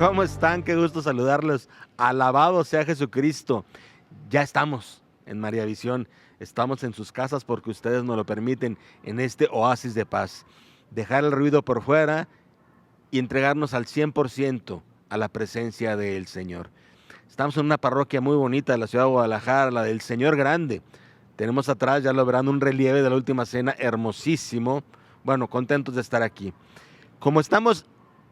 ¿Cómo están? Qué gusto saludarlos. Alabado sea Jesucristo. Ya estamos en María Visión. Estamos en sus casas porque ustedes nos lo permiten en este oasis de paz. Dejar el ruido por fuera y entregarnos al 100% a la presencia del Señor. Estamos en una parroquia muy bonita de la ciudad de Guadalajara, la del Señor Grande. Tenemos atrás, ya lo verán, un relieve de la última cena hermosísimo. Bueno, contentos de estar aquí. Como estamos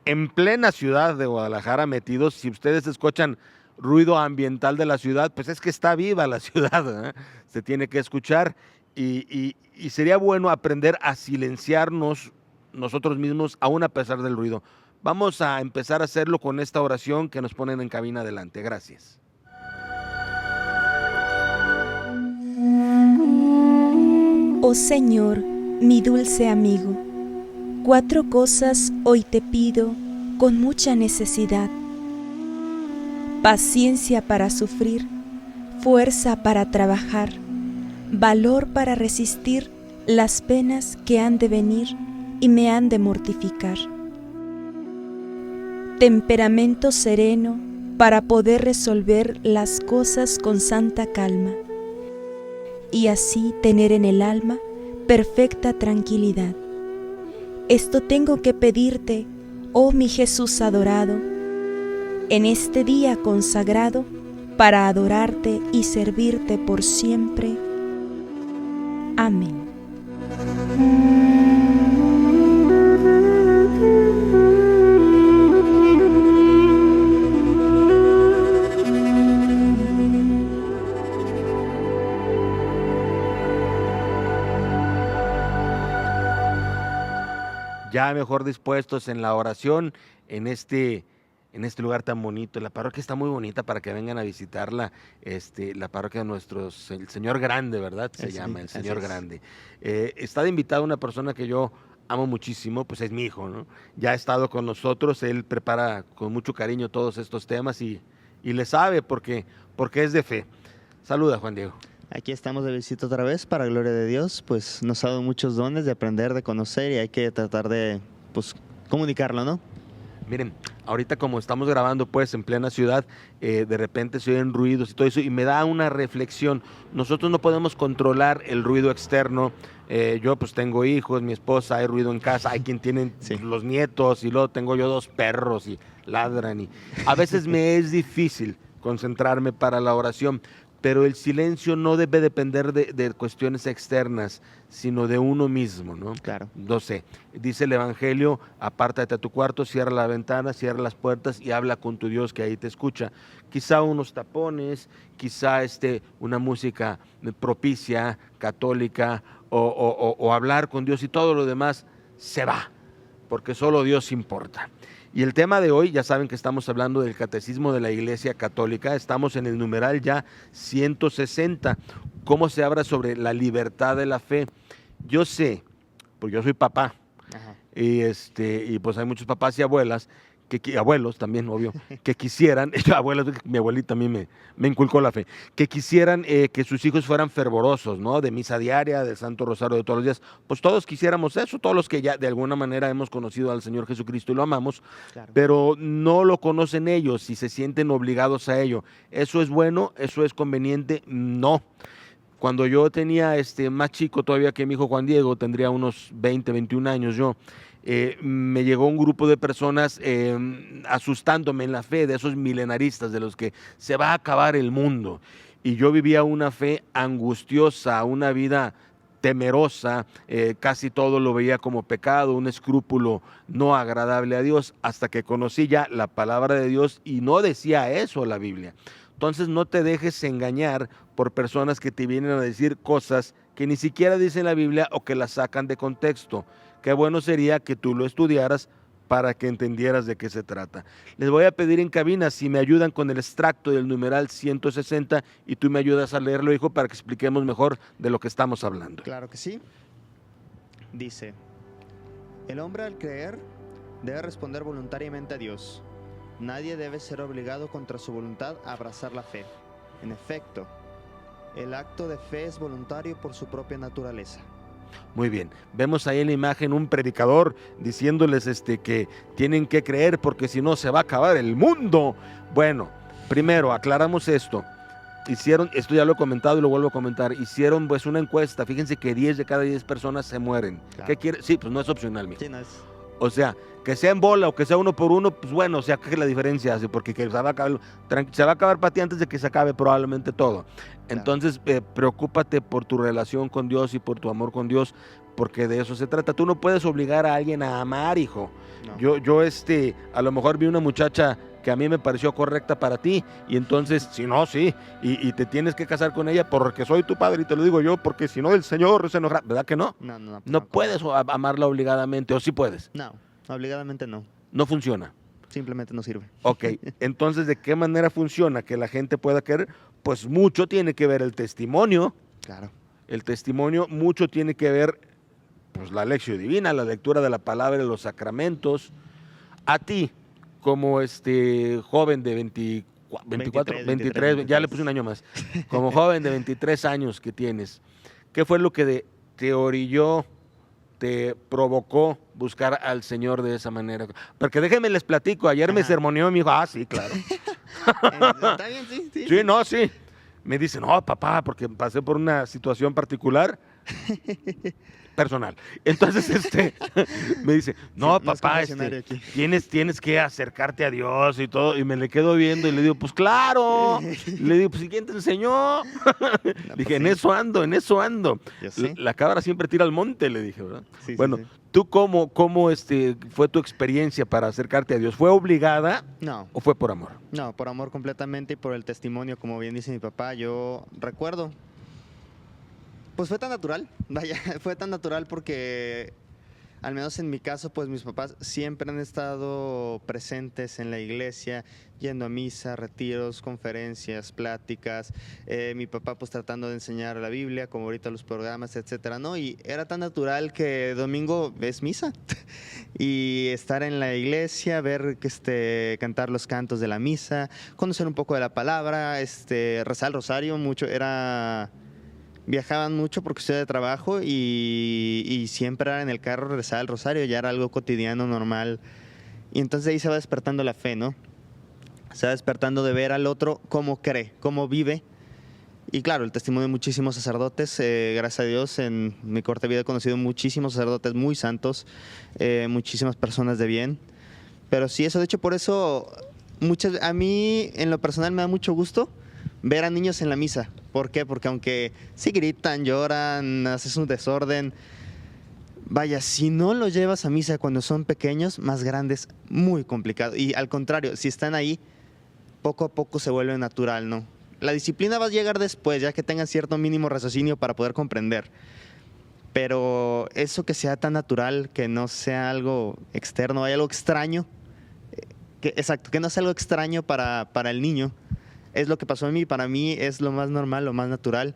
en plena ciudad de Guadalajara metidos, si ustedes escuchan ruido ambiental de la ciudad, pues es que está viva la ciudad, ¿eh? Se tiene que escuchar y sería bueno aprender a silenciarnos nosotros mismos aún a pesar del ruido. Vamos a empezar a hacerlo con esta oración que nos ponen en cabina adelante. Gracias. Oh Señor, mi dulce amigo, 4 cosas hoy te pido con mucha necesidad: paciencia para sufrir, fuerza para trabajar, valor para resistir las penas que han de venir y me han de mortificar, temperamento sereno para poder resolver las cosas con santa calma y así tener en el alma perfecta tranquilidad. Esto tengo que pedirte, oh mi Jesús adorado, en este día consagrado para adorarte y servirte por siempre. Amén. Ya mejor dispuestos en la oración en este lugar tan bonito. La parroquia está muy bonita para que vengan a visitarla. La parroquia de el Señor Grande, ¿verdad? Se llama, el Señor Grande. Está de invitado una persona que yo amo muchísimo, pues es mi hijo, ¿no? Ya ha estado con nosotros, él prepara con mucho cariño todos estos temas y le sabe porque es de fe. Saluda, Juan Diego. Aquí estamos de visita otra vez, para gloria de Dios, pues nos ha dado muchos dones de aprender, de conocer y hay que tratar de, pues, comunicarlo, ¿no? Miren, ahorita como estamos grabando pues en plena ciudad, de repente se oyen ruidos y todo eso y me da una reflexión. Nosotros no podemos controlar el ruido externo. Yo pues tengo hijos, mi esposa, hay ruido en casa, hay quien tiene los nietos y luego tengo yo 2 perros y ladran y a veces me es difícil concentrarme para la oración. Pero el silencio no debe depender de cuestiones externas, sino de uno mismo, ¿no? Claro. No sé, dice el Evangelio, apártate a tu cuarto, cierra la ventana, cierra las puertas y habla con tu Dios que ahí te escucha. Quizá unos tapones, quizá una música propicia, católica, o hablar con Dios y todo lo demás se va, porque solo Dios importa. Y el tema de hoy, ya saben que estamos hablando del Catecismo de la Iglesia Católica, estamos en el numeral ya 160, cómo se habla sobre la libertad de la fe. Yo sé, pues yo soy papá, Ajá. y pues hay muchos papás y abuelas, abuelos también, obvio, que quisieran, abuelos, mi abuelita a mí me inculcó la fe, que quisieran que sus hijos fueran fervorosos, ¿no? De misa diaria, del Santo Rosario de todos los días. Pues todos quisiéramos eso, todos los que ya de alguna manera hemos conocido al Señor Jesucristo y lo amamos, Claro. pero no lo conocen ellos y se sienten obligados a ello. ¿Eso es bueno? ¿Eso es conveniente? No. Cuando yo tenía más chico todavía que mi hijo Juan Diego, tendría unos 20, 21 años yo, me llegó un grupo de personas asustándome en la fe, de esos milenaristas, de los que se va a acabar el mundo. Y yo vivía una fe angustiosa, una vida temerosa, casi todo lo veía como pecado, un escrúpulo no agradable a Dios, hasta que conocí ya la palabra de Dios y no decía eso la Biblia. Entonces no te dejes engañar por personas que te vienen a decir cosas que ni siquiera dice la Biblia o que las sacan de contexto. Qué bueno sería que tú lo estudiaras para que entendieras de qué se trata. Les voy a pedir en cabina si me ayudan con el extracto del numeral 160 y tú me ayudas a leerlo, hijo, para que expliquemos mejor de lo que estamos hablando. Claro que sí. Dice: el hombre al creer debe responder voluntariamente a Dios. Nadie debe ser obligado contra su voluntad a abrazar la fe. En efecto, el acto de fe es voluntario por su propia naturaleza. Muy bien, vemos ahí en la imagen un predicador diciéndoles que tienen que creer porque si no se va a acabar el mundo. Bueno, primero aclaramos esto. Esto ya lo he comentado y lo vuelvo a comentar, hicieron pues una encuesta, fíjense que 10 de cada 10 personas se mueren. Claro. ¿Qué quiere? Sí, pues no es opcional, mijo. Sí, no es... O sea, que sea en bola o que sea uno por uno, pues bueno, o sea, ¿qué es la diferencia hace? Porque se va a acabar para ti antes de que se acabe probablemente todo. Entonces, preocúpate por tu relación con Dios y por tu amor con Dios, porque de eso se trata. Tú no puedes obligar a alguien a amar, hijo. No. Yo a lo mejor vi una muchacha que a mí me pareció correcta para ti, y entonces, si no, sí, y te tienes que casar con ella porque soy tu padre, y te lo digo yo, porque si no el Señor se enojará, ¿verdad que no? No puedes amarla obligadamente, o sí puedes. No, obligadamente no. No funciona. Simplemente no sirve. Ok, entonces, ¿de qué manera funciona que la gente pueda querer? Pues mucho tiene que ver el testimonio. Claro. El testimonio, mucho tiene que ver, pues, la lección divina, la lectura de la palabra y los sacramentos. A ti, como joven de 23, ya le puse un año más, como joven de 23 años que tienes, ¿qué fue lo que te orilló, te provocó buscar al Señor de esa manera? Porque déjenme les platico, ayer me sermoneó y me dijo, sí, claro. Está bien, sí. Sí, no, sí. Me dice, no, papá, porque pasé por una situación particular, personal. Entonces, me dice, no, Sí, no es papá, confesionario aquí. tienes que acercarte a Dios y todo. Y me le quedo viendo y le digo, pues claro. Le digo, pues, ¿y quién te enseñó? No, Dije, pues, en eso ando. Yo sé. La cabra siempre tira al monte, le dije, ¿verdad? Sí, Bueno, sí. ¿tú cómo fue tu experiencia para acercarte a Dios? ¿Fue obligada No, o fue por amor? no, por amor completamente y por el testimonio, como bien dice mi papá. Yo recuerdo, pues fue tan natural, vaya, fue tan natural porque, al menos en mi caso, pues mis papás siempre han estado presentes en la iglesia, yendo a misa, retiros, conferencias, pláticas. Mi papá pues tratando de enseñar la Biblia, como ahorita los programas, etcétera, ¿no? Y era tan natural que domingo es misa y estar en la iglesia, ver cantar los cantos de la misa, conocer un poco de la palabra, rezar el rosario mucho, viajaban mucho porque estoy de trabajo y siempre era en el carro rezar el rosario, ya era algo cotidiano, normal. Y entonces ahí se va despertando la fe, ¿no? Se va despertando de ver al otro cómo cree, cómo vive. Y claro, el testimonio de muchísimos sacerdotes, gracias a Dios, en mi corta vida he conocido muchísimos sacerdotes muy santos, muchísimas personas de bien. Pero sí, eso, de hecho, por eso, a mí en lo personal me da mucho gusto ver a niños en la misa. ¿Por qué? Porque aunque sí gritan, lloran, haces un desorden, vaya, si no los llevas a misa cuando son pequeños, más grandes, muy complicado. Y al contrario, si están ahí, poco a poco se vuelve natural, ¿no? La disciplina va a llegar después, ya que tengan cierto mínimo raciocinio para poder comprender. Pero eso que sea tan natural, que no sea algo externo, hay algo extraño, exacto, que no sea algo extraño para el niño, es lo que pasó a mí. Para mí es lo más normal, lo más natural.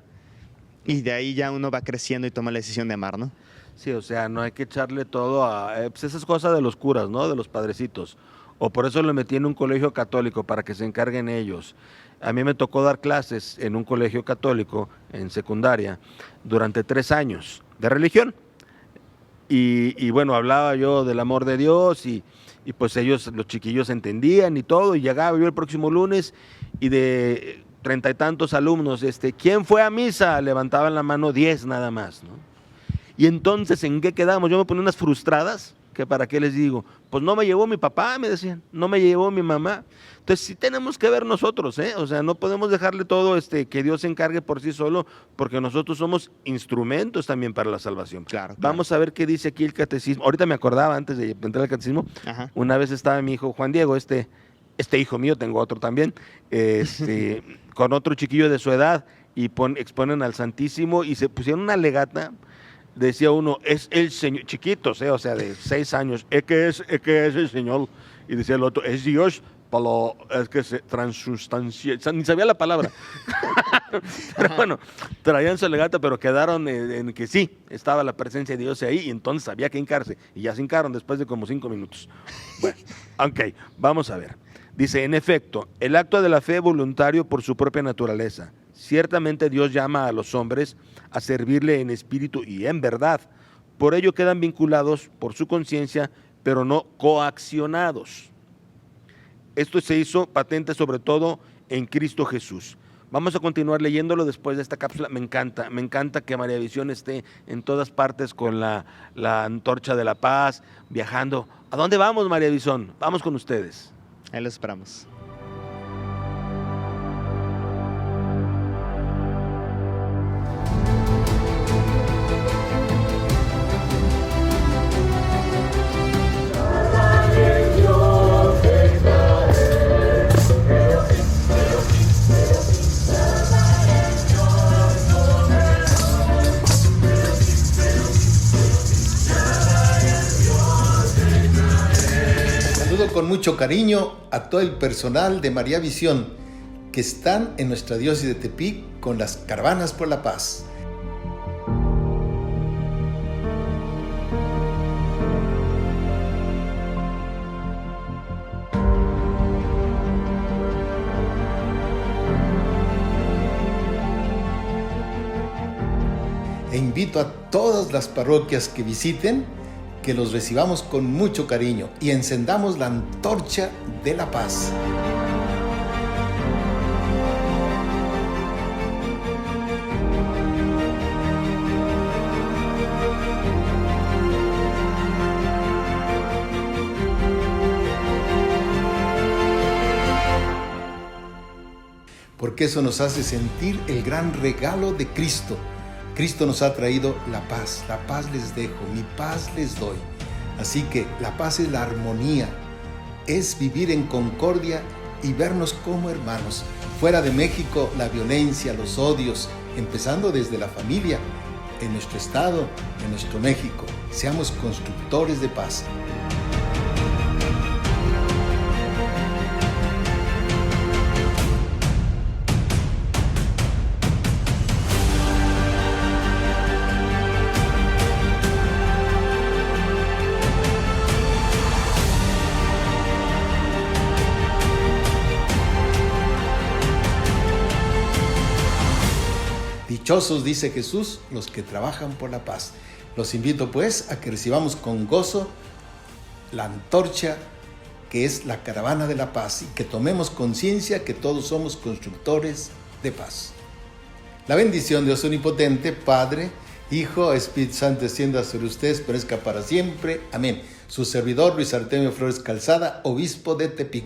Y de ahí ya uno va creciendo y toma la decisión de amar, ¿no? Sí, o sea, no hay que echarle todo a... pues esa es cosa de los curas, ¿no? De los padrecitos. O por eso lo metí en un colegio católico, para que se encarguen ellos. A mí me tocó dar clases en un colegio católico, en secundaria, durante 3 años de religión. Y bueno, hablaba yo del amor de Dios y pues ellos, los chiquillos, entendían y todo. Y llegaba yo el próximo lunes y de 30 y tantos alumnos, ¿quién fue a misa? Levantaban la mano 10 nada más, ¿no? Y entonces, ¿en qué quedamos? Yo me ponía unas frustradas, que para qué les digo, pues no me llevó mi papá, me decían, no me llevó mi mamá. Entonces sí tenemos que ver nosotros, o sea, no podemos dejarle todo que Dios se encargue por sí solo, porque nosotros somos instrumentos también para la salvación. Claro. Vamos a ver qué dice aquí el catecismo. Ahorita me acordaba, antes de entrar al catecismo, Ajá. una vez estaba mi hijo Juan Diego, este hijo mío, tengo otro también, con otro chiquillo de su edad, y exponen al Santísimo y se pusieron una legata. Decía uno, es el Señor, chiquitos, o sea, de 6 años, es que es el Señor. Y decía el otro, es Dios, es que se transustancia, ni sabía la palabra. Pero bueno, traían su legata, pero quedaron en que sí, estaba la presencia de Dios ahí, y entonces había que hincarse. Y ya se hincaron después de como 5 minutos. Bueno, ok, vamos a ver. Dice, en efecto, el acto de la fe voluntario por su propia naturaleza, Ciertamente Dios llama a los hombres a servirle en espíritu y en verdad. Por ello quedan vinculados por su conciencia, pero no coaccionados. Esto se hizo patente sobre todo en Cristo Jesús. Vamos a continuar leyéndolo después de esta cápsula. Me encanta que María Visión esté en todas partes con la antorcha de la paz, viajando. ¿A dónde vamos, María Visión? Vamos con ustedes. Ahí lo esperamos. Saludo con mucho cariño a todo el personal de María Visión que están en nuestra diócesis de Tepic con las caravanas por la paz. E invito a todas las parroquias que visiten que los recibamos con mucho cariño y encendamos la antorcha de la paz. Porque eso nos hace sentir el gran regalo de Cristo. Cristo nos ha traído la paz les dejo, mi paz les doy. Así que la paz es la armonía, es vivir en concordia y vernos como hermanos. Fuera de México, la violencia, los odios, empezando desde la familia, en nuestro estado, en nuestro México. Seamos constructores de paz. Dichosos, dice Jesús, los que trabajan por la paz. Los invito pues a que recibamos con gozo la antorcha que es la caravana de la paz y que tomemos conciencia que todos somos constructores de paz. La bendición de Dios Omnipotente, Padre, Hijo, Espíritu Santo, descienda sobre ustedes, perezca para siempre. Amén. Su servidor, Luis Artemio Flores Calzada, obispo de Tepic.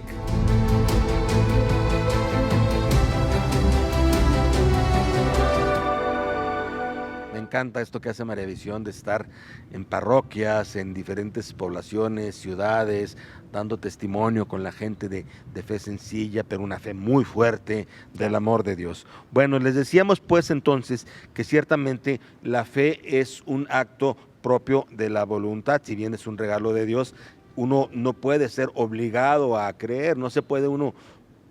Me encanta esto que hace María Visión de estar en parroquias, en diferentes poblaciones, ciudades, dando testimonio con la gente de fe sencilla, pero una fe muy fuerte del amor de Dios. Bueno, les decíamos pues entonces que ciertamente la fe es un acto propio de la voluntad, si bien es un regalo de Dios, uno no puede ser obligado a creer, no se puede uno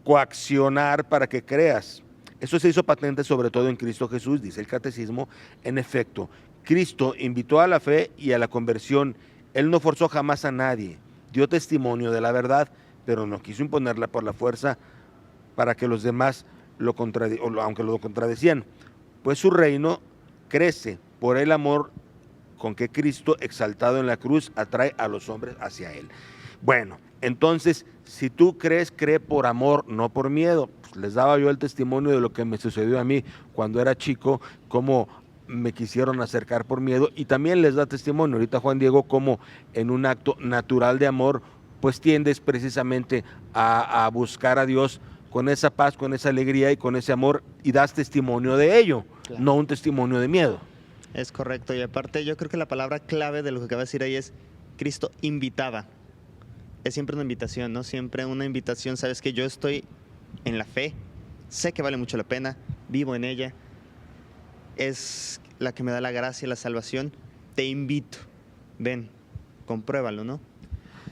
coaccionar para que creas. Eso se hizo patente sobre todo en Cristo Jesús, dice el Catecismo. En efecto, Cristo invitó a la fe y a la conversión. Él no forzó jamás a nadie, dio testimonio de la verdad, pero no quiso imponerla por la fuerza para que los demás aunque lo contradecían. Pues su reino crece por el amor con que Cristo, exaltado en la cruz, atrae a los hombres hacia Él. Bueno, entonces, si tú crees, cree por amor, no por miedo. Pues les daba yo el testimonio de lo que me sucedió a mí cuando era chico, cómo me quisieron acercar por miedo, y también les da testimonio ahorita Juan Diego, cómo en un acto natural de amor, pues tiendes precisamente a buscar a Dios con esa paz, con esa alegría y con ese amor, y das testimonio de ello, claro, no un testimonio de miedo. Es correcto, y aparte yo creo que la palabra clave de lo que acaba de decir ahí es Cristo invitaba. Es siempre una invitación, ¿no? Siempre una invitación, sabes que yo estoy en la fe, sé que vale mucho la pena, vivo en ella, es la que me da la gracia, la salvación, te invito, ven, compruébalo, ¿no?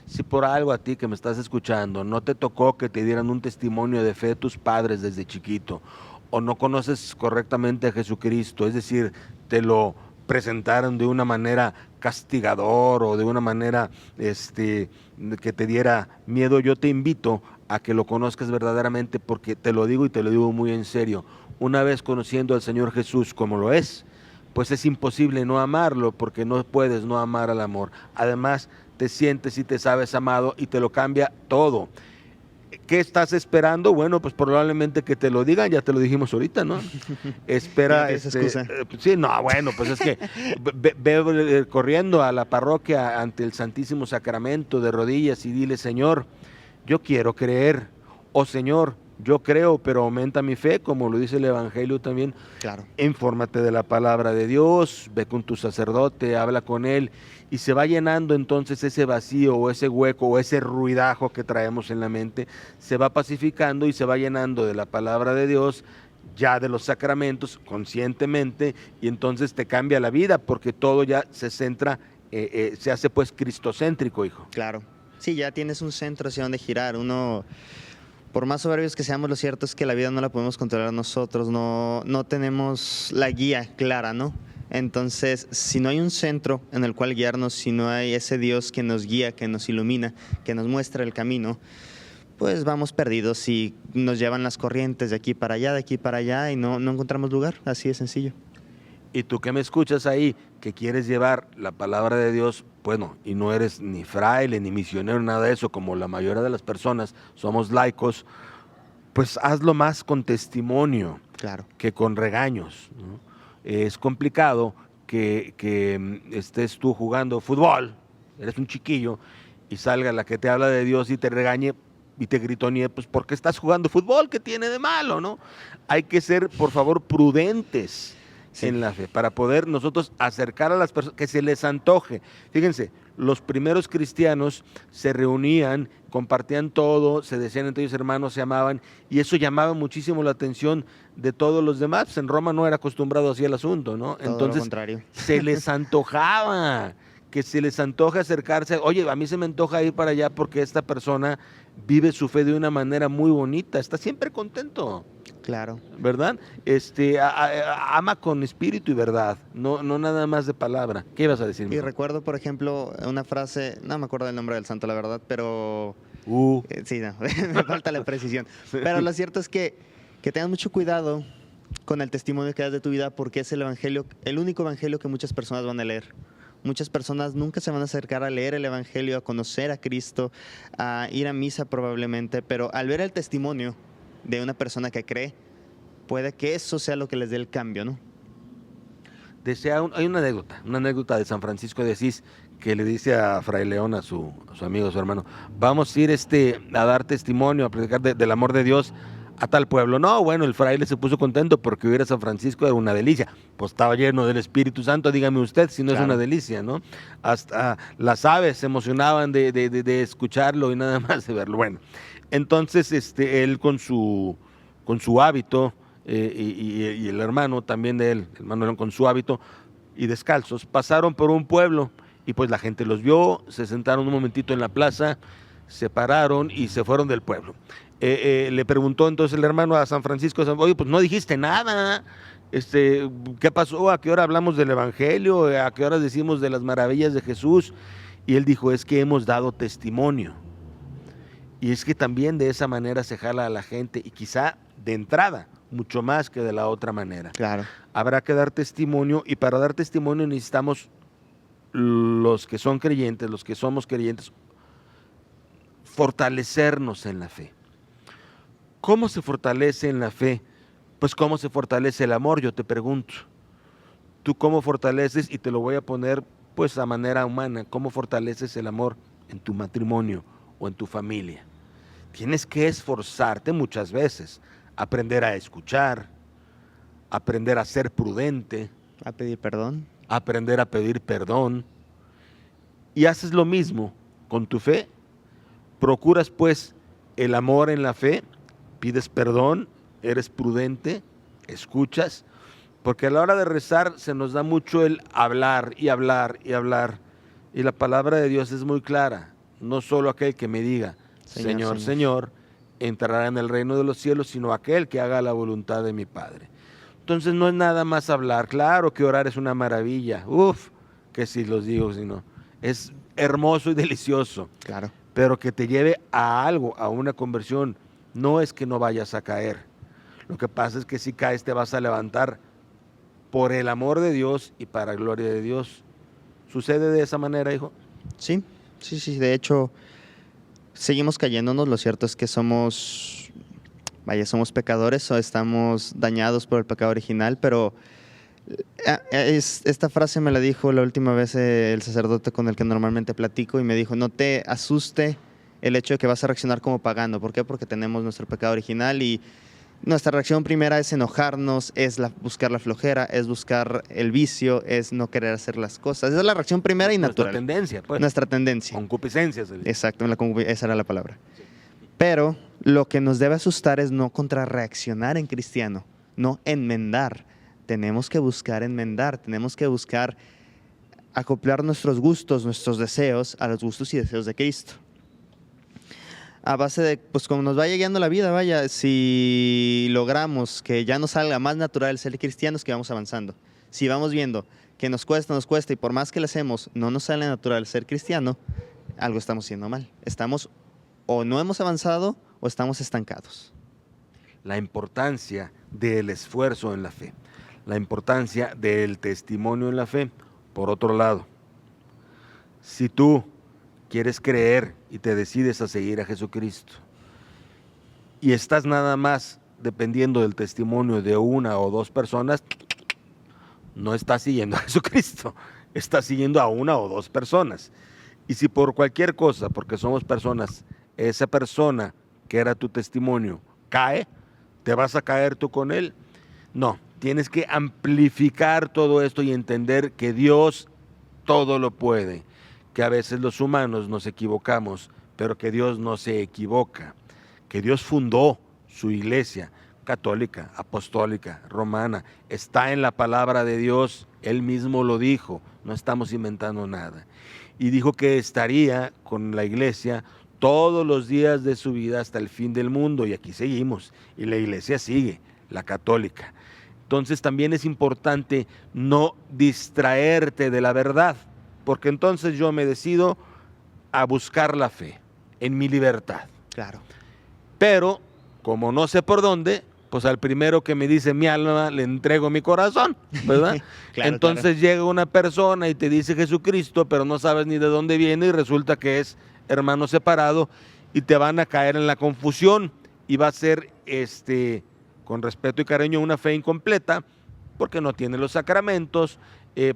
Si por algo a ti que me estás escuchando no te tocó que te dieran un testimonio de fe de tus padres desde chiquito, o no conoces correctamente a Jesucristo, es decir, te lo presentaron de una manera castigador o de una manera que te diera miedo, yo te invito a que lo conozcas verdaderamente, porque te lo digo y te lo digo muy en serio, una vez conociendo al Señor Jesús como lo es, pues es imposible no amarlo, porque no puedes no amar al amor. Además, te sientes y te sabes amado y te lo cambia todo. ¿Qué estás esperando? Bueno, pues probablemente que te lo digan, ya te lo dijimos ahorita, ¿no? Espera, Ya tienes excusa. sí, no, bueno, pues es que ve corriendo a la parroquia ante el Santísimo Sacramento de rodillas y dile, Señor, yo quiero creer, o Señor, yo creo, pero aumenta mi fe, como lo dice el Evangelio también. Claro. Infórmate de la palabra de Dios, ve con tu sacerdote, habla con él, y se va llenando entonces ese vacío o ese hueco o ese ruidajo que traemos en la mente, se va pacificando y se va llenando de la palabra de Dios, ya de los sacramentos, conscientemente, y entonces te cambia la vida, porque todo ya se centra, se hace pues cristocéntrico, hijo. Claro. Sí, ya tienes un centro hacia donde girar. Uno, por más soberbios que seamos, lo cierto es que la vida no la podemos controlar nosotros, no tenemos la guía clara, ¿no? Entonces, si no hay un centro en el cual guiarnos, si no hay ese Dios que nos guía, que nos ilumina, que nos muestra el camino, pues vamos perdidos y nos llevan las corrientes de aquí para allá y no encontramos lugar, así de sencillo. Y tú que me escuchas ahí, que quieres llevar la palabra de Dios, bueno, y no eres ni fraile, ni misionero, nada de eso, como la mayoría de las personas somos laicos, pues hazlo más con testimonio, Claro. que con regaños, ¿no? Es complicado que estés tú jugando fútbol, eres un chiquillo, y salga la que te habla de Dios y te regañe y te gritonee, pues porque estás jugando fútbol, ¿qué tiene de malo, no? Hay que ser, por favor, prudentes en la fe, para poder nosotros acercar a las personas, que se les antoje. Fíjense, los primeros cristianos se reunían, compartían todo, se decían entre ellos hermanos, se amaban, y eso llamaba muchísimo la atención de todos los demás. Pues en Roma no era acostumbrado así el asunto, ¿no? Todo Entonces, lo contrario. se les antojaba, que se les antoja acercarse, oye, a mí se me antoja ir para allá porque esta persona vive su fe de una manera muy bonita, está siempre contento. Claro. ¿Verdad? Ama con espíritu y verdad, no nada más de palabra. ¿Qué ibas a decir? Y recuerdo, por ejemplo, una frase, no me acuerdo el nombre del santo, la verdad, pero sí, no, me falta la precisión. Pero lo cierto es que tengas mucho cuidado con el testimonio que das de tu vida, porque es el evangelio, el único evangelio que muchas personas van a leer. Muchas personas nunca se van a acercar a leer el evangelio, a conocer a Cristo, a ir a misa probablemente, pero al ver el testimonio de una persona que cree, puede que eso sea lo que les dé el cambio, ¿no? Hay una anécdota de San Francisco de Asís, que le dice a Fray León, a su amigo, a su hermano, vamos a ir a dar testimonio, a predicar del amor de Dios a tal pueblo. No, bueno, el fraile se puso contento porque hubiera San Francisco, era una delicia. Pues estaba lleno del Espíritu Santo, dígame usted si no Claro. es una delicia, ¿no? Hasta las aves se emocionaban de escucharlo y nada más de verlo. Bueno, entonces él con su hábito, y el hermano también de él, el hermano León, con su hábito y descalzos, pasaron por un pueblo y pues la gente los vio, se sentaron un momentito en la plaza, se pararon y se fueron del pueblo. Le preguntó entonces el hermano a San Francisco, oye, pues no dijiste nada, ¿qué pasó? ¿A qué hora hablamos del Evangelio? ¿A qué hora decimos de las maravillas de Jesús? Y él dijo, es que hemos dado testimonio. Y es que también de esa manera se jala a la gente, y quizá de entrada, mucho más que de la otra manera. Claro. Habrá que dar testimonio, y para dar testimonio necesitamos, los que son creyentes, los que somos creyentes, fortalecernos en la fe. ¿Cómo se fortalece en la fe? Pues ¿cómo se fortalece el amor? Yo te pregunto. ¿Tú cómo fortaleces? Y te lo voy a poner pues a manera humana. ¿Cómo fortaleces el amor en tu matrimonio o en tu familia? Tienes que esforzarte muchas veces, aprender a escuchar, aprender a ser prudente, A pedir perdón. aprender a pedir perdón. Y haces lo mismo con tu fe. Procuras pues el amor en la fe, pides perdón, eres prudente, escuchas, porque a la hora de rezar se nos da mucho el hablar y hablar y hablar. Y la palabra de Dios es muy clara. No solo aquel que me diga, Señor, Señor, Señor, Señor, entrará en el reino de los cielos, sino aquel que haga la voluntad de mi Padre. Entonces no es nada más hablar. Claro que orar es una maravilla. Uf, que si los digo, si no. Es hermoso y delicioso. Claro. Pero que te lleve a algo, a una conversión, no es que no vayas a caer. Lo que pasa es que si caes te vas a levantar por el amor de Dios y para la gloria de Dios. ¿Sucede de esa manera, hijo? Sí, sí, sí. De hecho, seguimos cayéndonos. Lo cierto es que somos pecadores o estamos dañados por el pecado original, pero esta frase me la dijo la última vez el sacerdote con el que normalmente platico y me dijo, no te asuste el hecho de que vas a reaccionar como pagano. ¿Por qué? Porque tenemos nuestro pecado original y nuestra reacción primera es enojarnos, es buscar la flojera, es buscar el vicio, es no querer hacer las cosas. Esa es la reacción primera y natural. Nuestra tendencia, pues. Nuestra tendencia. Concupiscencia. Exacto, esa era la palabra. Sí. Pero lo que nos debe asustar es no contrarreaccionar en cristiano, no enmendar. Tenemos que buscar enmendar, tenemos que buscar acoplar nuestros gustos, nuestros deseos a los gustos y deseos de Cristo. A base de, pues como nos vaya guiando la vida, vaya, si logramos que ya nos salga más natural ser cristianos, que vamos avanzando. Si vamos viendo que nos cuesta y por más que lo hacemos, no nos sale natural ser cristiano, algo estamos haciendo mal. Estamos o no hemos avanzado o estamos estancados. La importancia del esfuerzo en la fe, la importancia del testimonio en la fe. Por otro lado, si tú quieres creer y te decides a seguir a Jesucristo y estás nada más dependiendo del testimonio de una o dos personas, no estás siguiendo a Jesucristo, estás siguiendo a una o dos personas. Y si por cualquier cosa, porque somos personas, esa persona que era tu testimonio cae, ¿te vas a caer tú con él? No, tienes que amplificar todo esto y entender que Dios todo lo puede, que a veces los humanos nos equivocamos, pero que Dios no se equivoca, que Dios fundó su iglesia católica, apostólica, romana, está en la palabra de Dios, Él mismo lo dijo, no estamos inventando nada. Y dijo que estaría con la iglesia todos los días de su vida hasta el fin del mundo, y aquí seguimos, y la iglesia sigue, la católica. Entonces también es importante no distraerte de la verdad, porque entonces yo me decido a buscar la fe en mi libertad. Claro. Pero, como no sé por dónde, pues al primero que me dice mi alma le entrego mi corazón, ¿verdad? Claro, entonces llega una persona y te dice Jesucristo, pero no sabes ni de dónde viene y resulta que es hermano separado y te van a caer en la confusión y va a ser, con respeto y cariño, una fe incompleta porque no tiene los sacramentos,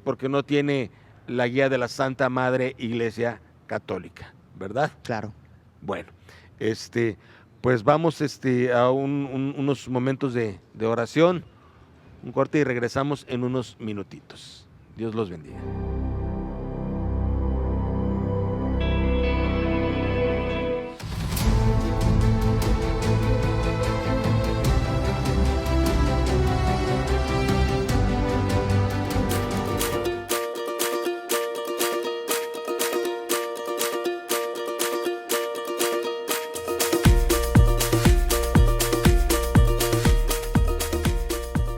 porque no tiene la guía de la Santa Madre Iglesia Católica, ¿verdad? Claro. Bueno, pues vamos a unos momentos de oración, un corte y regresamos en unos minutitos. Dios los bendiga.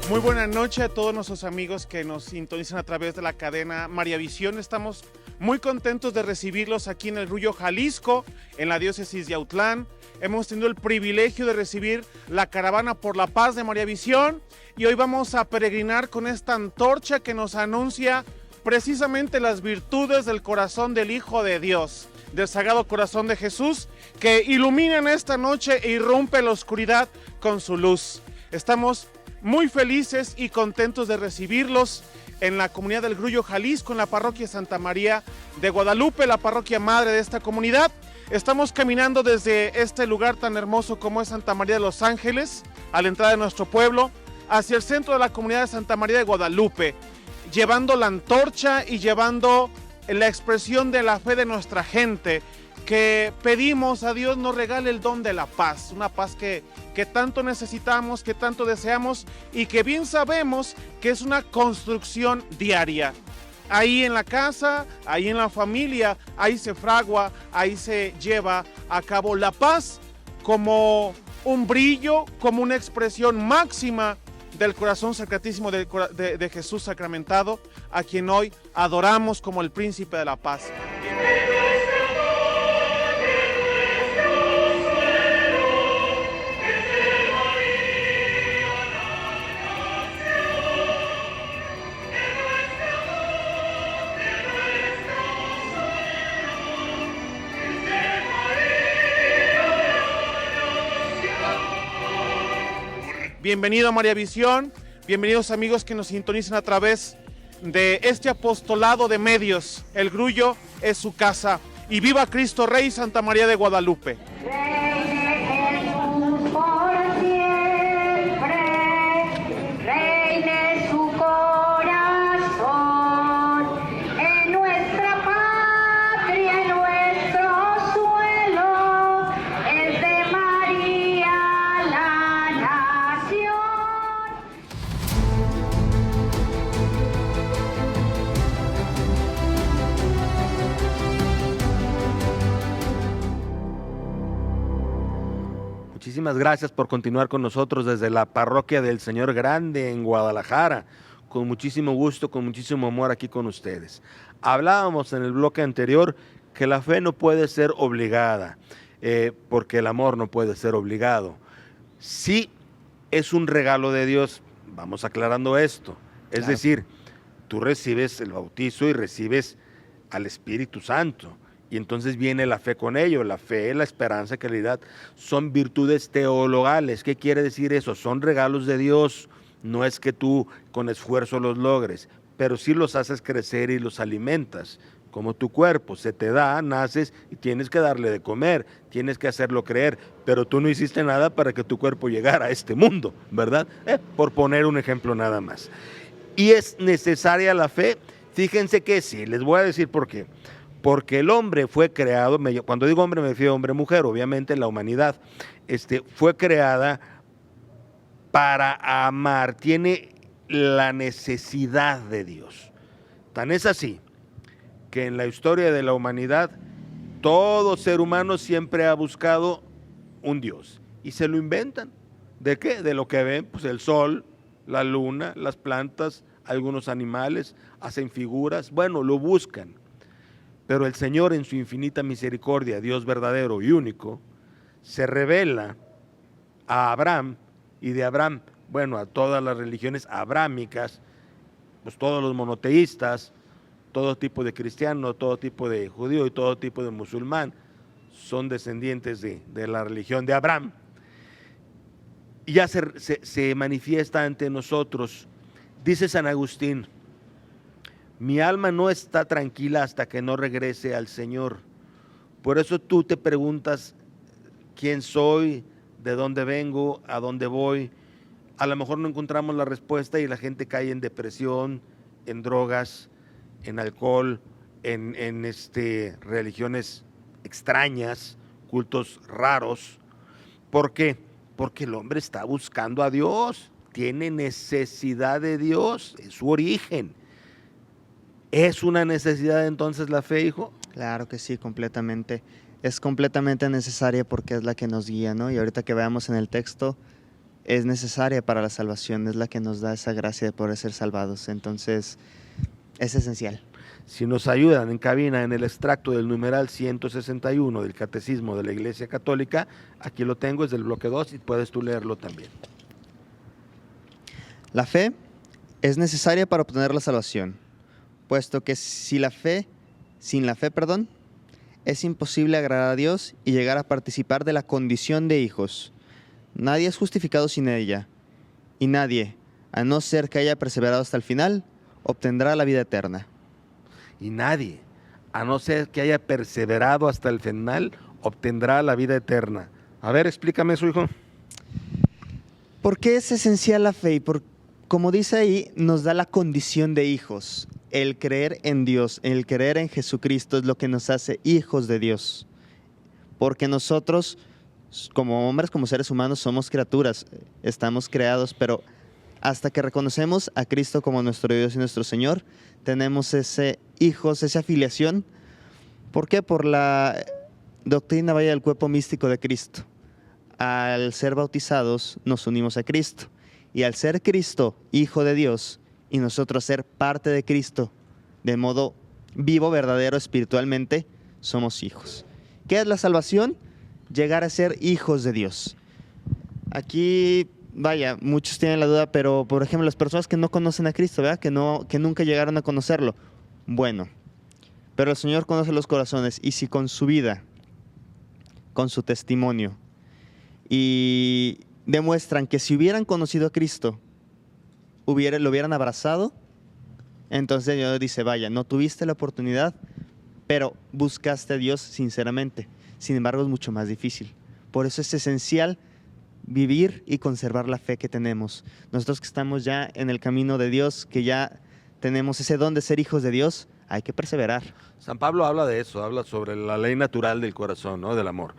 Muy buena noche a todos nuestros amigos que nos sintonizan a través de la cadena María Visión. Estamos muy contentos de recibirlos aquí en el Grullo, Jalisco, en la diócesis de Autlán. Hemos tenido el privilegio de recibir la caravana por la paz de María Visión y hoy vamos a peregrinar con esta antorcha que nos anuncia precisamente las virtudes del corazón del Hijo de Dios, del Sagrado Corazón de Jesús, que ilumina en esta noche e irrumpe la oscuridad con su luz. Estamos muy felices y contentos de recibirlos en la comunidad del Grullo, Jalisco, en la parroquia Santa María de Guadalupe, la parroquia madre de esta comunidad. Estamos caminando desde este lugar tan hermoso como es Santa María de los Ángeles, a la entrada de nuestro pueblo, hacia el centro de la comunidad de Santa María de Guadalupe, llevando la antorcha y llevando la expresión de la fe de nuestra gente, que pedimos a Dios nos regale el don de la paz, una paz que tanto necesitamos, que tanto deseamos y que bien sabemos que es una construcción diaria. Ahí en la casa, ahí en la familia, ahí se fragua, ahí se lleva a cabo la paz como un brillo, como una expresión máxima del corazón sacratísimo de Jesús sacramentado, a quien hoy adoramos como el príncipe de la paz. Bienvenido a María Visión, bienvenidos amigos que nos sintonizan a través de este apostolado de medios. El Grullo es su casa. Y viva Cristo Rey, Santa María de Guadalupe. Muchísimas gracias por continuar con nosotros desde la Parroquia del Señor Grande en Guadalajara. Con muchísimo gusto, con muchísimo amor aquí con ustedes. Hablábamos en el bloque anterior que la fe no puede ser obligada, porque el amor no puede ser obligado. Sí es un regalo de Dios, vamos aclarando esto. Es Claro. decir, tú recibes el bautizo y recibes al Espíritu Santo. Y entonces viene la fe con ello. La fe, la esperanza, caridad, son virtudes teologales. ¿Qué quiere decir eso? Son regalos de Dios. No es que tú con esfuerzo los logres, pero sí los haces crecer y los alimentas. Como tu cuerpo, se te da, naces y tienes que darle de comer, tienes que hacerlo creer, pero tú no hiciste nada para que tu cuerpo llegara a este mundo, ¿verdad? Por poner un ejemplo nada más. ¿Y es necesaria la fe? Fíjense que sí, les voy a decir por qué. Porque el hombre fue creado, cuando digo hombre me refiero a hombre-mujer, obviamente la humanidad fue creada para amar, tiene la necesidad de Dios. Tan es así que en la historia de la humanidad todo ser humano siempre ha buscado un Dios y se lo inventan. ¿De qué? De lo que ven, pues el sol, la luna, las plantas, algunos animales, hacen figuras, bueno, lo buscan. Pero el Señor en su infinita misericordia, Dios verdadero y único, se revela a Abraham y de Abraham, bueno, a todas las religiones abrámicas, pues todos los monoteístas, todo tipo de cristiano, todo tipo de judío y todo tipo de musulmán son descendientes de la religión de Abraham. Y ya se manifiesta ante nosotros. Dice San Agustín: mi alma no está tranquila hasta que no regrese al Señor. Por eso tú te preguntas quién soy, de dónde vengo, a dónde voy. A lo mejor no encontramos la respuesta y la gente cae en depresión, en drogas, en alcohol, en religiones extrañas, cultos raros. ¿Por qué? Porque el hombre está buscando a Dios, tiene necesidad de Dios, es su origen. ¿Es una necesidad entonces la fe, hijo? Claro que sí, completamente. Es completamente necesaria porque es la que nos guía, ¿no? Y ahorita que veamos en el texto, es necesaria para la salvación, es la que nos da esa gracia de poder ser salvados. Entonces, es esencial. Si nos ayudan en cabina en el extracto del numeral 161 del Catecismo de la Iglesia Católica, aquí lo tengo, es del bloque 2 y puedes tú leerlo también. La fe es necesaria para obtener la salvación, puesto que sin la fe, es imposible agradar a Dios y llegar a participar de la condición de hijos. Nadie es justificado sin ella, y nadie, a no ser que haya perseverado hasta el final, obtendrá la vida eterna. Y nadie, a no ser que haya perseverado hasta el final, obtendrá la vida eterna. A ver, explícame eso, hijo. ¿Por qué es esencial la fe? Como dice ahí, nos da la condición de hijos. El creer en Dios, el creer en Jesucristo es lo que nos hace hijos de Dios. Porque nosotros, como hombres, como seres humanos, somos criaturas, estamos creados, pero hasta que reconocemos a Cristo como nuestro Dios y nuestro Señor, tenemos ese hijos, esa afiliación. ¿Por qué? Por la doctrina vaya del cuerpo místico de Cristo. Al ser bautizados, nos unimos a Cristo. Y al ser Cristo, Hijo de Dios, y nosotros ser parte de Cristo, de modo vivo, verdadero, espiritualmente, somos hijos. ¿Qué es la salvación? Llegar a ser hijos de Dios. Aquí, vaya, muchos tienen la duda, pero por ejemplo, las personas que no conocen a Cristo, ¿verdad? Que nunca llegaron a conocerlo. Bueno, pero el Señor conoce los corazones, y si con su vida, con su testimonio, y demuestran que si hubieran conocido a Cristo, lo hubieran abrazado. Entonces Dios dice, vaya, no tuviste la oportunidad, pero buscaste a Dios sinceramente. Sin embargo, es mucho más difícil. Por eso es esencial vivir y conservar la fe que tenemos. Nosotros que estamos ya en el camino de Dios, que ya tenemos ese don de ser hijos de Dios, hay que perseverar. San Pablo habla de eso, habla sobre la ley natural del corazón, ¿no? Del amor.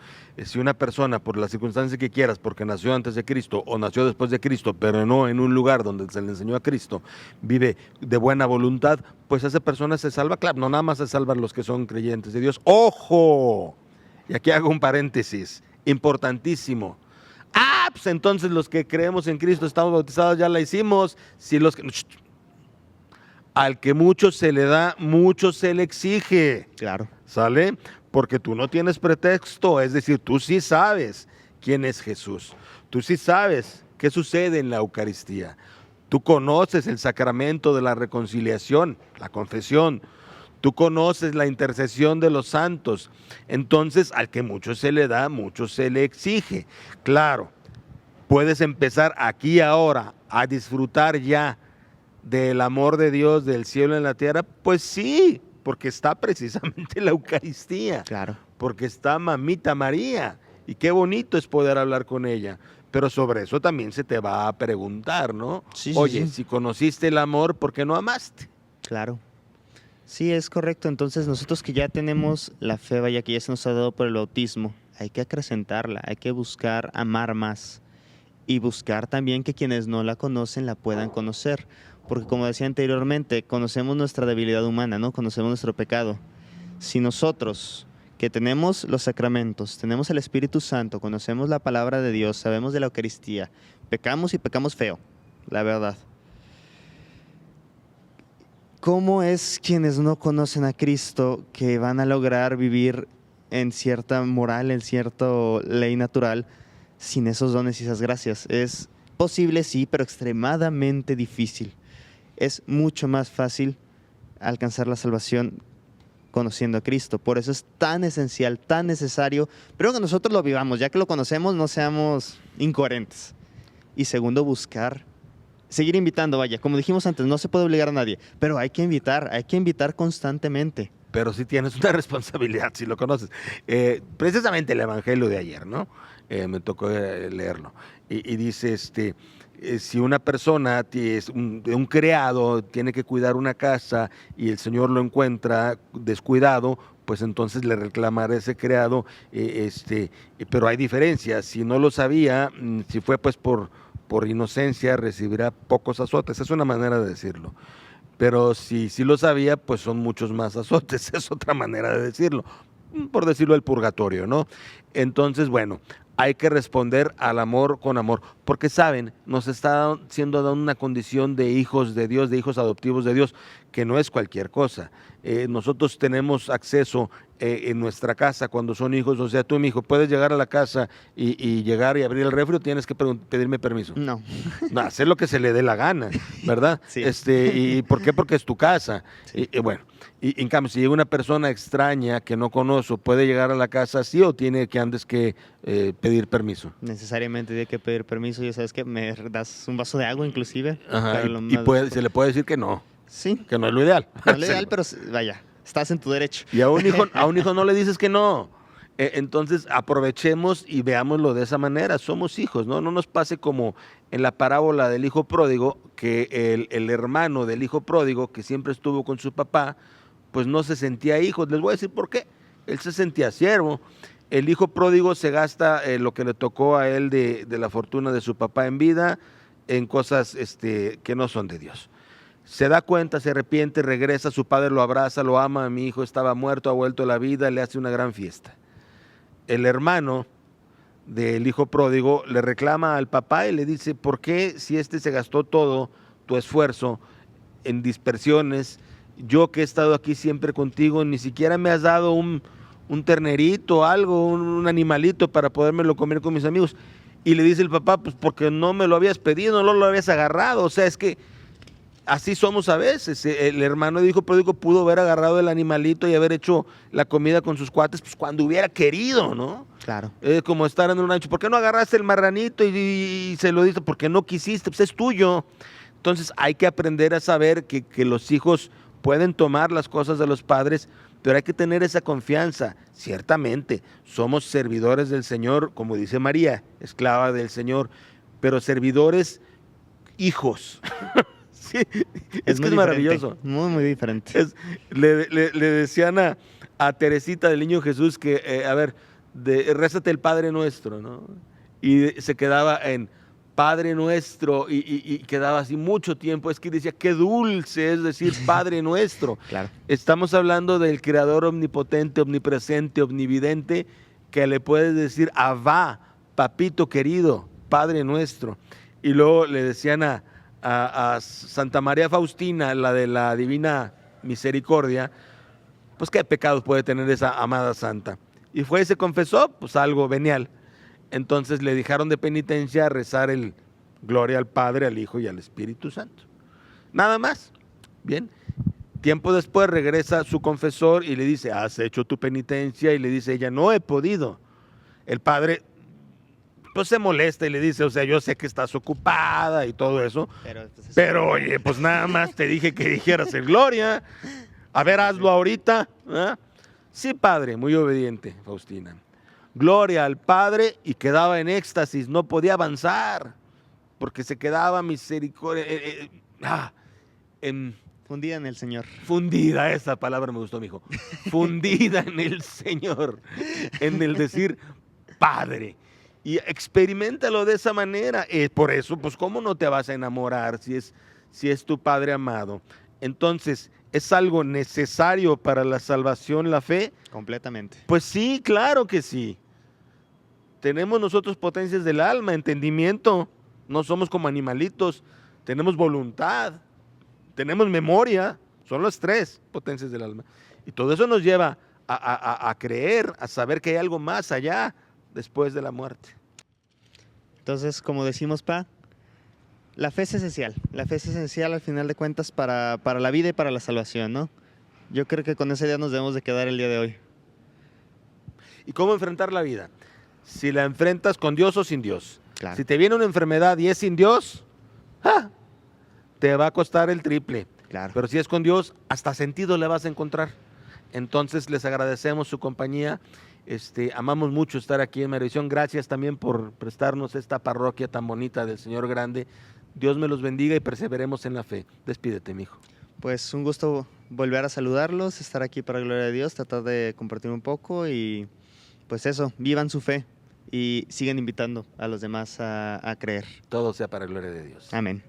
Si una persona, por la circunstancia que quieras, porque nació antes de Cristo o nació después de Cristo, pero no en un lugar donde se le enseñó a Cristo, vive de buena voluntad, pues esa persona se salva. Claro, no nada más se salvan los que son creyentes de Dios. ¡Ojo! Y aquí hago un paréntesis importantísimo. Pues entonces los que creemos en Cristo, estamos bautizados, ya la hicimos. Si los que... Al que mucho se le da, mucho se le exige. Claro. ¿Sale? Porque tú no tienes pretexto, es decir, tú sí sabes quién es Jesús. Tú sí sabes qué sucede en la Eucaristía. Tú conoces el sacramento de la reconciliación, la confesión. Tú conoces la intercesión de los santos. Entonces, al que mucho se le da, mucho se le exige. Claro, puedes empezar aquí ahora a disfrutar ya del amor de Dios, del cielo en la tierra. Pues sí, porque está precisamente la Eucaristía. Claro. Porque está Mamita María. Y qué bonito es poder hablar con ella. Pero sobre eso también se te va a preguntar, ¿no? Sí, Oye, sí. si conociste el amor, ¿por qué no amaste? Claro. Sí, es correcto. Entonces nosotros que ya tenemos la fe, vaya, que ya se nos ha dado por el bautismo, hay que acrecentarla, hay que buscar amar más y buscar también que quienes no la conocen la puedan conocer. Porque como decía anteriormente, conocemos nuestra debilidad humana, ¿no? Conocemos nuestro pecado. Si nosotros que tenemos los sacramentos, tenemos el Espíritu Santo, conocemos la palabra de Dios, sabemos de la Eucaristía, pecamos y pecamos feo, la verdad. ¿Cómo es quienes no conocen a Cristo que van a lograr vivir en cierta moral, en cierta ley natural, sin esos dones y esas gracias? Es posible, sí, pero extremadamente difícil. Es mucho más fácil alcanzar la salvación conociendo a Cristo. Por eso es tan esencial, tan necesario. Primero que nosotros lo vivamos, ya que lo conocemos, no seamos incoherentes. Y segundo, buscar, seguir invitando, vaya. Como dijimos antes, no se puede obligar a nadie, pero hay que invitar constantemente. Pero sí tienes una responsabilidad, si lo conoces. Precisamente el Evangelio de ayer, ¿no? Me tocó leerlo. Y dice, si una persona, un criado, tiene que cuidar una casa y el Señor lo encuentra descuidado, pues entonces le reclamará a ese criado, pero hay diferencias. Si no lo sabía, si fue pues por inocencia, recibirá pocos azotes. Es una manera de decirlo. Pero si lo sabía, pues son muchos más azotes. Es otra manera de decirlo. Por decirlo, el purgatorio, ¿no? Entonces, bueno, hay que responder al amor con amor, porque saben, nos está siendo dada una condición de hijos de Dios, de hijos adoptivos de Dios, que no es cualquier cosa. Nosotros tenemos acceso en nuestra casa cuando son hijos, o sea, tú, mi hijo, puedes llegar a la casa y llegar y abrir el refri, o tienes que pedirme permiso. No. No, hacer lo que se le dé la gana, ¿verdad? Sí. ¿Y por qué? Porque es tu casa. Sí. Y bueno, y en cambio, si llega una persona extraña que no conozco, ¿puede llegar a la casa así o tiene que antes que pedir permiso? Necesariamente tiene que pedir permiso. Ya sabes que me das un vaso de agua inclusive. Ajá, Para lo y más- se le puede decir que no Sí, es lo ideal. no es lo ideal, pero vaya, estás en tu derecho. Y a un hijo no le dices que no. Entonces aprovechemos y veámoslo de esa manera. Somos hijos, ¿no? No nos pase como en la parábola del hijo pródigo, que el hermano del hijo pródigo, que siempre estuvo con su papá, pues no se sentía hijo. Les voy a decir por qué. Él se sentía siervo. El hijo pródigo se gasta lo que le tocó a él de la fortuna de su papá en vida en cosas que no son de Dios. Se da cuenta, se arrepiente, regresa, su padre lo abraza, lo ama, mi hijo estaba muerto, ha vuelto a la vida, le hace una gran fiesta. El hermano del hijo pródigo le reclama al papá y le dice, ¿por qué si se gastó todo tu esfuerzo en dispersiones? Yo que he estado aquí siempre contigo, ni siquiera me has dado un ternerito, algo, un animalito para podérmelo comer con mis amigos. Y le dice el papá, pues porque no me lo habías pedido, no lo habías agarrado. O sea, es que así somos a veces. El hermano de hijo pródigo pudo haber agarrado el animalito y haber hecho la comida con sus cuates pues, cuando hubiera querido, ¿no? Claro. Como estar en un rancho. ¿Por qué no agarraste el marranito y se lo diste? Porque no quisiste, pues es tuyo. Entonces hay que aprender a saber que los hijos pueden tomar las cosas de los padres, pero hay que tener esa confianza. Ciertamente, somos servidores del Señor, como dice María, esclava del Señor, pero servidores hijos. Sí, es que es maravilloso. Muy, muy diferente. Le decían a Teresita del Niño Jesús que, rézate el Padre Nuestro, ¿no? Y se quedaba en Padre Nuestro y quedaba así mucho tiempo. Es que decía, qué dulce es decir Padre Nuestro. Claro. Estamos hablando del Creador omnipotente, omnipresente, omnividente, que le puedes decir Abba, papito querido, Padre Nuestro. Y luego le decían a Santa María Faustina, la de la Divina Misericordia, pues qué pecados puede tener esa amada santa. Y fue y se confesó, pues algo venial. Entonces le dejaron de penitencia a rezar el Gloria al Padre, al Hijo y al Espíritu Santo. Nada más. Bien. Tiempo después regresa su confesor y le dice, ¿has hecho tu penitencia? Y le dice ella, no he podido. El padre pues se molesta y le dice, o sea, yo sé que estás ocupada y todo eso, pero oye, pues nada más te dije que dijeras el Gloria. A ver, hazlo ahorita. ¿Eh? Sí, padre, muy obediente, Faustina. Gloria al Padre, y quedaba en éxtasis, no podía avanzar, porque se quedaba misericordia. Fundida en el Señor. Fundida, esa palabra me gustó, mijo. Fundida en el Señor, en el decir Padre. Y experiméntalo de esa manera. Por eso, pues, ¿cómo no te vas a enamorar si es tu Padre amado? Entonces, ¿es algo necesario para la salvación la fe? Completamente. Pues sí, claro que sí. Tenemos nosotros potencias del alma, entendimiento. No somos como animalitos. Tenemos voluntad. Tenemos memoria. Son las 3 potencias del alma. Y todo eso nos lleva a creer, a saber que hay algo más allá después de la muerte. Entonces, como decimos, Pa, la fe es esencial. La fe es esencial al final de cuentas para la vida y para la salvación, ¿no? Yo creo que con ese día nos debemos de quedar el día de hoy. ¿Y cómo enfrentar la vida? Si la enfrentas con Dios o sin Dios. Claro. Si te viene una enfermedad y es sin Dios, te va a costar el triple. Claro. Pero si es con Dios, hasta sentido le vas a encontrar. Entonces les agradecemos su compañía. Amamos mucho estar aquí en Maravisión. Gracias también por prestarnos esta parroquia tan bonita del Señor Grande. Dios me los bendiga y perseveremos en la fe. Despídete, mijo. Pues un gusto volver a saludarlos, estar aquí para gloria de Dios, tratar de compartir un poco y pues eso, vivan su fe y sigan invitando a los demás a creer. Todo sea para gloria de Dios. Amén.